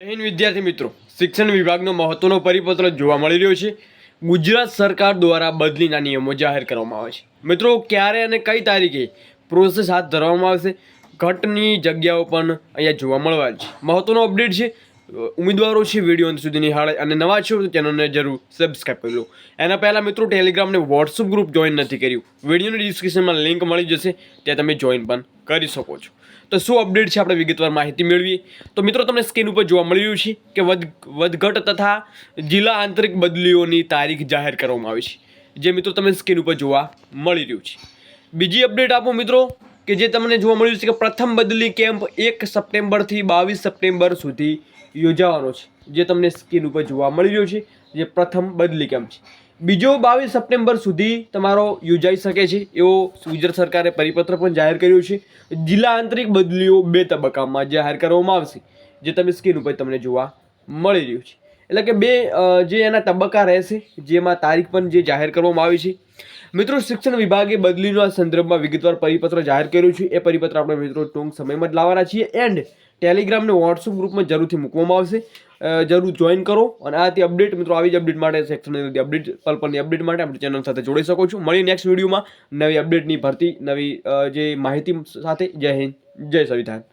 હિન્દ વિદ્યાર્થી મિત્રો, શિક્ષણ વિભાગનો મહત્વનો પરિપત્ર જોવા મળી રહ્યો છે. ગુજરાત સરકાર દ્વારા બદલીના નિયમો જાહેર કરવામાં આવે છે. મિત્રો, ક્યારે અને કઈ તારીખે પ્રોસેસ હાથ ધરવામાં આવશે, ઘટની જગ્યાઓ પણ અહીંયા જોવા મળવાની છે. મહત્વનો અપડેટ છે. ઉમેદવારો છે વિડીયો અંત સુધી નિહાળે અને નવા છો તો ચેનલને જરૂર સબસ્ક્રાઈબ કરી લો. એના પહેલાં મિત્રો, ટેલિગ્રામ ને વોટ્સઅપ ગ્રુપ જોઈન નથી કર્યું, વિડીયોની ડિસ્ક્રિપ્શનમાં લિંક મળી જશે, ત્યાં તમે જોઈન પણ કરી શકો છો. તો શું અપડેટ છે, આપણે વિગતવાર માહિતી મેળવીએ. તો મિત્રો, તમને સ્ક્રીન ઉપર જોવા મળી રહ્યું છે કે વધઘટ તથા જિલ્લા આંતરિક બદલીઓની તારીખ જાહેર કરવામાં આવી છે, જે મિત્રો તમને સ્ક્રીન ઉપર જોવા મળી રહ્યું છે. બીજી અપડેટ આપો મિત્રો, કે જે તમને જોવા મળ્યું છે કે પ્રથમ બદલી કેમ્પ 1 સપ્ટેમ્બરથી 22 સપ્ટેમ્બર સુધી યોજાવાનો છે, જે તમને સ્ક્રીન ઉપર જોવા મળી રહ્યો છે, જે પ્રથમ બદલી કેમ્પ છે. બીજો 22 સપ્ટેમ્બર સુધી તમારો યોજાઈ શકે છે એવો ગુજરાત સરકારે પરિપત્ર પણ જાહેર કર્યો છે. જિલ્લા આંતરિક બદલીઓ 2 તબક્કામાં જાહેર કરવામાં આવશે, જે તમે સ્ક્રીન ઉપર તમને જોવા મળી રહ્યું છે. એટલે કે જે એના તબક્કા રહેશે, જેમાં તારીખ પણ જે જાહેર કરવામાં આવી છે. મિત્રો, શિક્ષણ વિભાગે બદલીના સંદર્ભમાં વિગતવાર પરિપત્ર જાહેર કર્યું છે. એ પરિપત્ર આપણે મિત્રો ટૂંક સમયમાં જ લાવવાના છીએ. એન્ડ ટેલિગ્રામ ને વોટ્સઅપ ગ્રુપમાં જરૂરથી મૂકવામાં આવશે. જરૂર જોઈન કરો. અને આથી અપડેટ મિત્રો, આવી જ અપડેટ માટે, સેક્શનની અપડેટ, પલપલની અપડેટ માટે આપણી ચેનલ સાથે જોડાઈ શકો છો. મળીએ નેક્સ્ટ વિડીયોમાં નવી અપડેટની ભરતી, નવી જે માહિતી સાથે. જય હિન્દ, જય સંવિધાન.